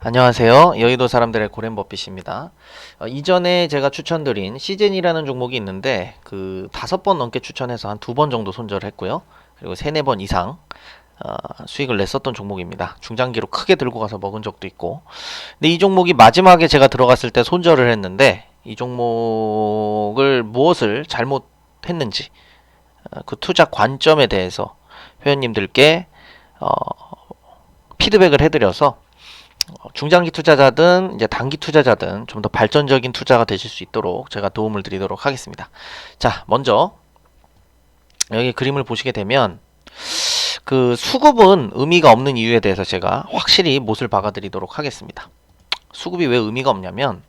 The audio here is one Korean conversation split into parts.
안녕하세요. 여의도 사람들의 고랜버핏입니다. 이전에 제가 추천드린 시즌이라는 종목이 있는데 그 5번 넘게 추천해서 한 2번 정도 손절을 했고요. 그리고 3, 4번 이상 수익을 냈었던 종목입니다. 중장기로 크게 들고 가서 먹은 적도 있고. 근데 이 종목이 마지막에 제가 들어갔을 때 손절을 했는데 이 종목을 무엇을 잘못했는지 그 투자 관점에 대해서 회원님들께 피드백을 해드려서 중장기 투자자든 이제 단기 투자자든 좀 더 발전적인 투자가 되실 수 있도록 제가 도움을 드리도록 하겠습니다. 자, 먼저 여기 그림을 보시게 되면 그 수급은 의미가 없는 이유에 대해서 제가 확실히 못을 박아 드리도록 하겠습니다. 수급이 왜 의미가 없냐면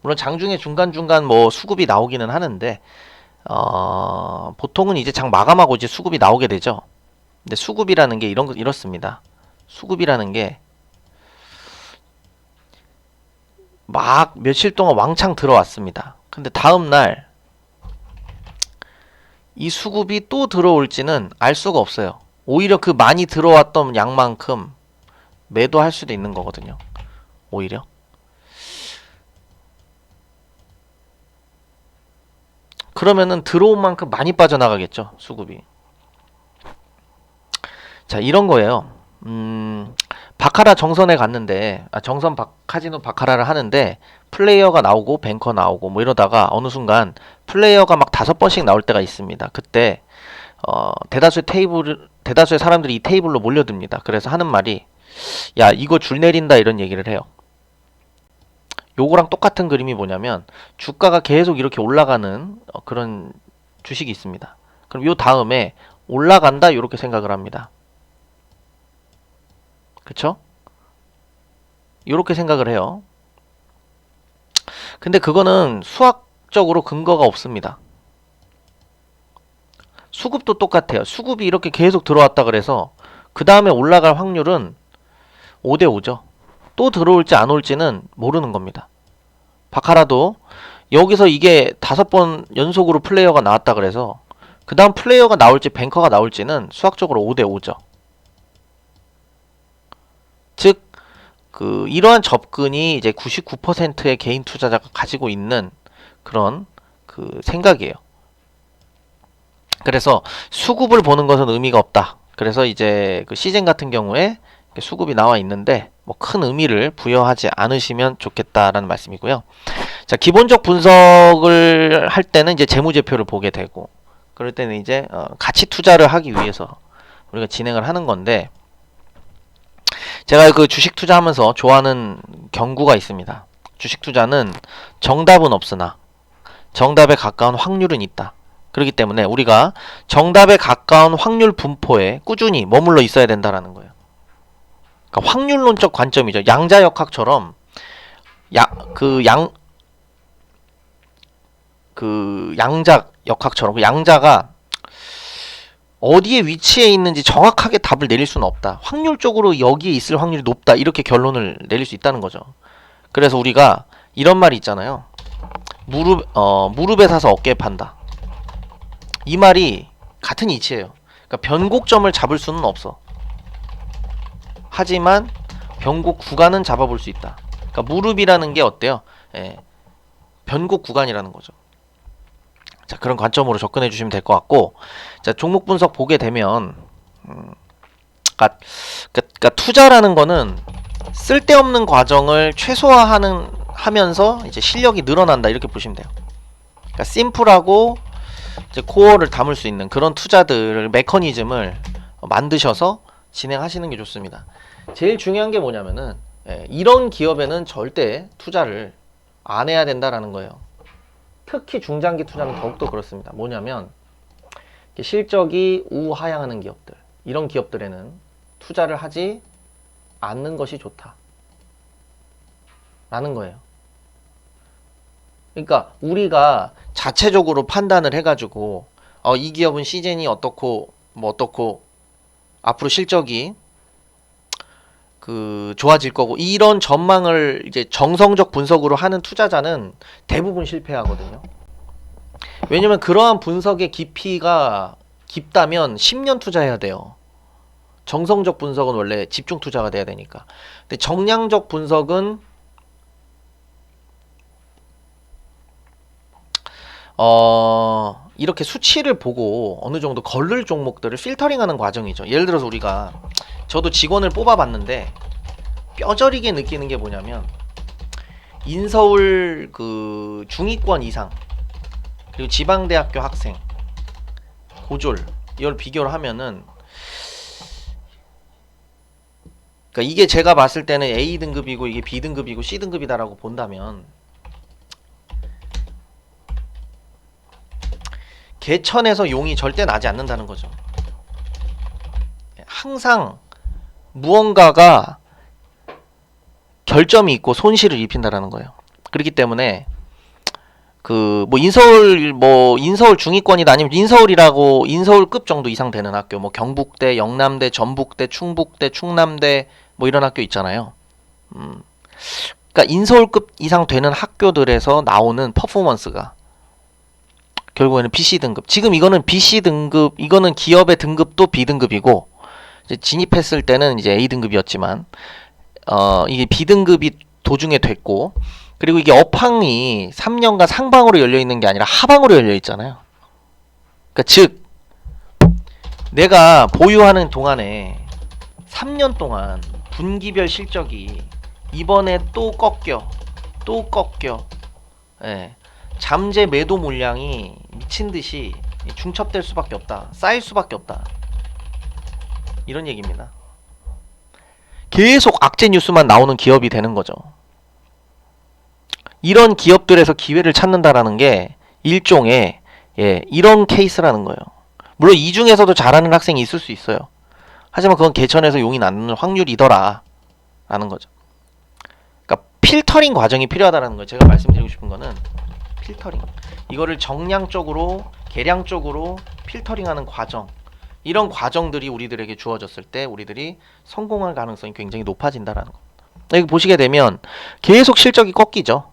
물론 장중에 중간중간 뭐 수급이 나오기는 하는데 보통은 이제 장 마감하고 이제 수급이 나오게 되죠. 근데 수급이라는 게 이렇습니다. 수급이라는 게 막 며칠 동안 왕창 들어왔습니다. 근데 다음날 이 수급이 또 들어올지는 알 수가 없어요. 오히려 그 많이 들어왔던 양만큼 매도할 수도 있는 거거든요. 오히려. 그러면은 들어온 만큼 많이 빠져나가겠죠. 수급이. 자, 이런 거예요. 바카라 정선에 갔는데 정선 카지노 바카라를 하는데 플레이어가 나오고 뱅커 나오고 뭐 이러다가 어느 순간 플레이어가 막 5번씩 나올 때가 있습니다. 그때 대다수의 사람들이 이 테이블로 몰려듭니다. 그래서 하는 말이 야, 이거 줄 내린다 이런 얘기를 해요. 요거랑 똑같은 그림이 뭐냐면 주가가 계속 이렇게 올라가는 그런 주식이 있습니다. 그럼 요 다음에 올라간다 이렇게 생각을 합니다. 그쵸? 이렇게 생각을 해요. 근데 그거는 수학적으로 근거가 없습니다. 수급도 똑같아요. 수급이 이렇게 계속 들어왔다 그래서 그 다음에 올라갈 확률은 5대 5죠. 또 들어올지 안 올지는 모르는 겁니다. 바카라도 여기서 이게 5번 연속으로 플레이어가 나왔다 그래서 그 다음 플레이어가 나올지 뱅커가 나올지는 수학적으로 5대 5죠. 즉 이러한 접근이 이제 99%의 개인 투자자가 가지고 있는 그런 그 생각이에요. 그래서 수급을 보는 것은 의미가 없다. 그래서 이제 그 시즌 같은 경우에 수급이 나와 있는데 뭐 큰 의미를 부여하지 않으시면 좋겠다라는 말씀이고요. 자, 기본적 분석을 할 때는 이제 재무제표를 보게 되고 그럴 때는 이제 가치 투자를 하기 위해서 우리가 진행을 하는 건데 제가 그 주식 투자하면서 좋아하는 경구가 있습니다. 주식 투자는 정답은 없으나 정답에 가까운 확률은 있다. 그렇기 때문에 우리가 정답에 가까운 확률 분포에 꾸준히 머물러 있어야 된다라는 거예요. 그러니까 확률론적 관점이죠. 양자역학처럼 양자 역학처럼 그 양자가 어디에 위치해 있는지 정확하게 답을 내릴 수는 없다. 확률적으로 여기에 있을 확률이 높다. 이렇게 결론을 내릴 수 있다는 거죠. 그래서 우리가 이런 말이 있잖아요. 무릎에 사서 어깨에 판다. 이 말이 같은 이치예요. 그러니까 변곡점을 잡을 수는 없어. 하지만 변곡 구간은 잡아볼 수 있다. 그러니까 무릎이라는 게 어때요? 변곡 구간이라는 거죠. 자, 그런 관점으로 접근해 주시면 될 것 같고, 자, 종목 분석 보게 되면, 그러니까 투자라는 거는 쓸데없는 과정을 하면서 이제 실력이 늘어난다 이렇게 보시면 돼요. 그러니까 심플하고 이제 코어를 담을 수 있는 그런 투자들 메커니즘을 만드셔서 진행하시는 게 좋습니다. 제일 중요한 게 뭐냐면은 이런 기업에는 절대 투자를 안 해야 된다라는 거예요. 특히 중장기 투자는 더욱더 그렇습니다. 뭐냐면 실적이 우하향하는 기업들, 이런 기업들에는 투자를 하지 않는 것이 좋다 라는 거예요. 그러니까 우리가 자체적으로 판단을 해가지고 이 기업은 시즌이 어떻고 뭐 어떻고 앞으로 실적이 좋아질 거고 이런 전망을 이제 정성적 분석으로 하는 투자자는 대부분 실패하거든요. 왜냐면 그러한 분석의 깊이가 깊다면 10년 투자해야 돼요. 정성적 분석은 원래 집중 투자가 돼야 되니까. 근데 정량적 분석은 이렇게 수치를 보고 어느 정도 걸릴 종목들을 필터링하는 과정이죠. 예를 들어서 우리가 저도 직원을 뽑아봤는데 뼈저리게 느끼는 게 뭐냐면 인서울 그 중위권 이상 그리고 지방대학교 학생 고졸 이걸 비교를 하면은 그러니까 이게 제가 봤을 때는 A 등급이고 이게 B 등급이고 C 등급이다라고 본다면 개천에서 용이 절대 나지 않는다는 거죠. 항상 무언가가 결점이 있고 손실을 입힌다라는 거예요. 그렇기 때문에 그 인서울 중위권이다 아니면 인서울급 정도 이상 되는 학교 뭐 경북대, 영남대, 전북대, 충북대, 충남대 뭐 이런 학교 있잖아요. 그러니까 인서울급 이상 되는 학교들에서 나오는 퍼포먼스가 결국에는 BC 등급. 지금 이거는 BC 등급, 이거는 기업의 등급도 B 등급이고 이제 진입했을 때는 이제 A 등급이었지만 이게 B 등급이 도중에 됐고 그리고 이게 업황이 3년간 상방으로 열려 있는 게 아니라 하방으로 열려 있잖아요. 그러니까 즉 내가 보유하는 동안에 3년 동안 분기별 실적이 이번에 또 꺾여. 예. 잠재 매도 물량이 미친듯이 중첩될 수밖에 없다. 쌓일 수밖에 없다. 이런 얘기입니다. 계속 악재 뉴스만 나오는 기업이 되는 거죠. 이런 기업들에서 기회를 찾는다라는 게 일종의 이런 케이스라는 거예요. 물론 이 중에서도 잘하는 학생이 있을 수 있어요. 하지만 그건 개천에서 용이 나는 확률이더라 라는 거죠. 그러니까 필터링 과정이 필요하다는 거예요. 제가 말씀드리고 싶은 거는 필터링. 이거를 정량적으로 계량적으로 필터링하는 과정. 이런 과정들이 우리들에게 주어졌을 때 우리들이 성공할 가능성이 굉장히 높아진다라는 거. 여기 보시게 되면 계속 실적이 꺾이죠.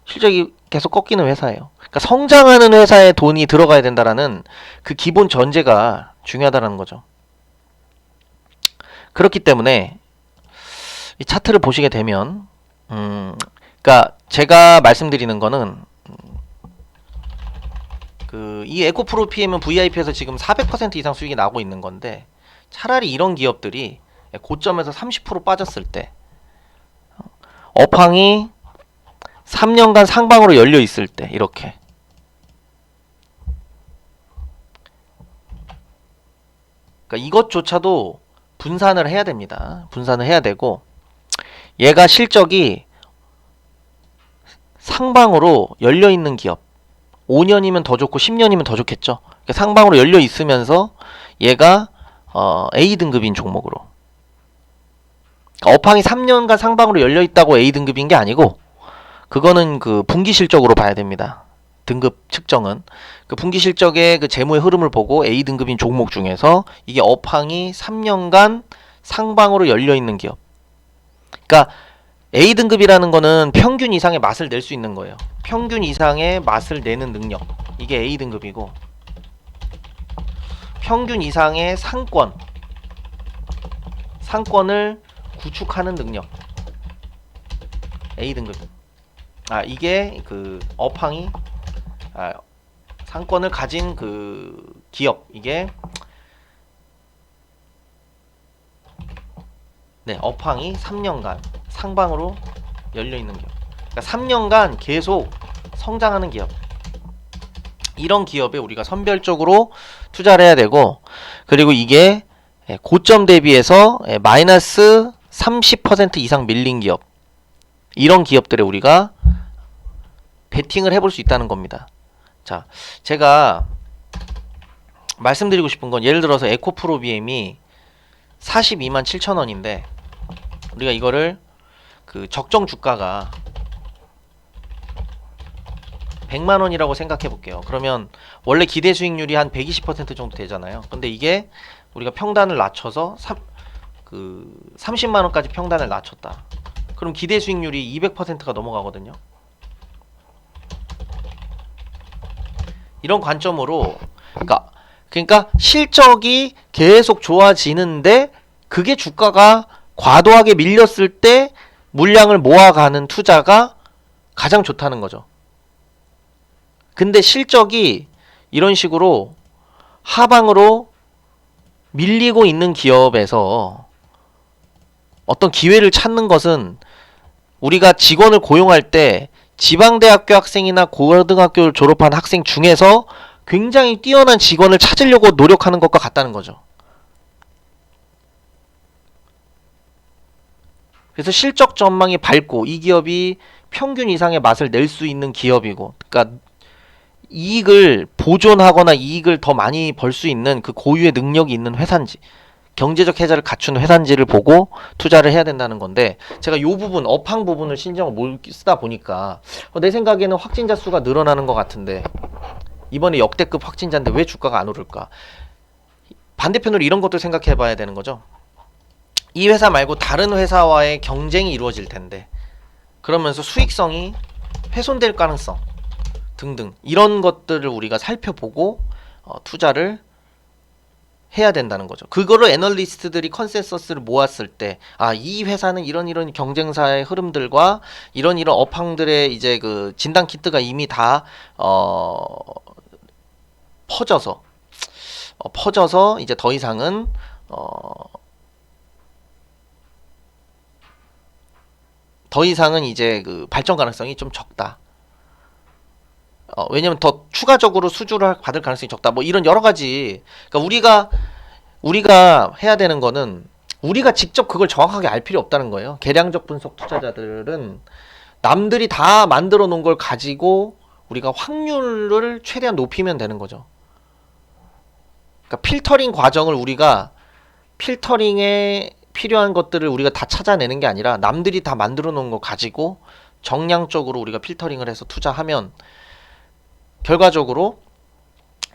실적이 계속 꺾이는 회사예요. 그러니까 성장하는 회사에 돈이 들어가야 된다라는 그 기본 전제가 중요하다는 거죠. 그렇기 때문에 이 차트를 보시게 되면 그러니까 제가 말씀드리는 거는 이 에코프로 PM은 VIP에서 지금 400% 이상 수익이 나고 있는 건데 차라리 이런 기업들이 고점에서 30% 빠졌을 때 업황이 3년간 상방으로 열려 있을 때 이렇게 그러니까 이것조차도 분산을 해야 됩니다. 분산을 해야 되고 얘가 실적이 상방으로 열려 있는 기업 5년이면 더 좋고 10년이면 더 좋겠죠. 그러니까 상방으로 열려 있으면서 얘가 A 등급인 종목으로 그러니까 업황이 3년간 상방으로 열려 있다고 A 등급인 게 아니고 그거는 그 분기 실적으로 봐야 됩니다. 등급 측정은 그 분기 실적의 그 재무의 흐름을 보고 A 등급인 종목 중에서 이게 업황이 3년간 상방으로 열려 있는 기업. 그러니까 A 등급이라는 거는 평균 이상의 맛을 낼 수 있는 거예요. 평균 이상의 맛을 내는 능력. 이게 A 등급이고 평균 이상의 상권을 구축하는 능력. A 등급. 이게 그 업황이 상권을 가진 그 기업. 이게 업황이 3년간 상방으로 열려 있는 기업. 그러니까 3년간 계속 성장하는 기업. 이런 기업에 우리가 선별적으로 투자를 해야 되고 그리고 이게 고점 대비해서 마이너스 30% 이상 밀린 기업. 이런 기업들에 우리가 베팅을 해볼 수 있다는 겁니다. 자, 제가 말씀드리고 싶은 건 예를 들어서 에코프로 BM이 42만 7천 원인데 우리가 이거를 그 적정 주가가 100만 원이라고 생각해 볼게요. 그러면 원래 기대 수익률이 한 120% 정도 되잖아요. 근데 이게 우리가 평단을 낮춰서 30만 원까지 평단을 낮췄다. 그럼 기대 수익률이 200%가 넘어가거든요. 이런 관점으로 그러니까 그러니까 실적이 계속 좋아지는데 그게 주가가 과도하게 밀렸을 때 물량을 모아가는 투자가 가장 좋다는 거죠. 근데 실적이 이런 식으로 하방으로 밀리고 있는 기업에서 어떤 기회를 찾는 것은 우리가 직원을 고용할 때 지방대학교 학생이나 고등학교를 졸업한 학생 중에서 굉장히 뛰어난 직원을 찾으려고 노력하는 것과 같다는 거죠. 그래서 실적 전망이 밝고 이 기업이 평균 이상의 맛을 낼 수 있는 기업이고, 그러니까 이익을 보존하거나 이익을 더 많이 벌 수 있는 그 고유의 능력이 있는 회사인지, 경제적 해자를 갖춘 회사인지를 보고 투자를 해야 된다는 건데, 제가 이 부분, 업황 부분을 신경을 쓰다 보니까 내 생각에는 확진자 수가 늘어나는 것 같은데 이번에 역대급 확진자인데 왜 주가가 안 오를까? 반대편으로 이런 것도 생각해 봐야 되는 거죠. 이 회사 말고 다른 회사와의 경쟁이 이루어질 텐데 그러면서 수익성이 훼손될 가능성 등등, 이런 것들을 우리가 살펴보고 투자를 해야 된다는 거죠. 그거를 애널리스트들이 컨센서스를 모았을 때, 이 회사는 이런 경쟁사의 흐름들과 이런 업황들의 이제 그 진단 키트가 이미 다 퍼져서 이제 더 이상은 이제 그 발전 가능성이 좀 적다. 왜냐면 더 추가적으로 수주를 받을 가능성이 적다. 뭐 이런 여러 가지. 그러니까 우리가 해야 되는 거는 우리가 직접 그걸 정확하게 알 필요 없다는 거예요. 계량적 분석 투자자들은 남들이 다 만들어 놓은 걸 가지고 우리가 확률을 최대한 높이면 되는 거죠. 그러니까 필터링 과정을 우리가 필터링에 필요한 것들을 우리가 다 찾아내는 게 아니라 남들이 다 만들어 놓은 거 가지고 정량적으로 우리가 필터링을 해서 투자하면 결과적으로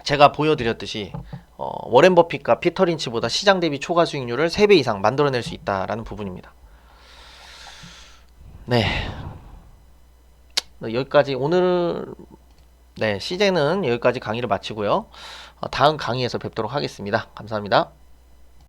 제가 보여드렸듯이 워렌 버핏과 피터 린치보다 시장 대비 초과 수익률을 3배 이상 만들어낼 수 있다라는 부분입니다. 네, 여기까지 오늘 CJ는 여기까지 강의를 마치고요. 다음 강의에서 뵙도록 하겠습니다. 감사합니다.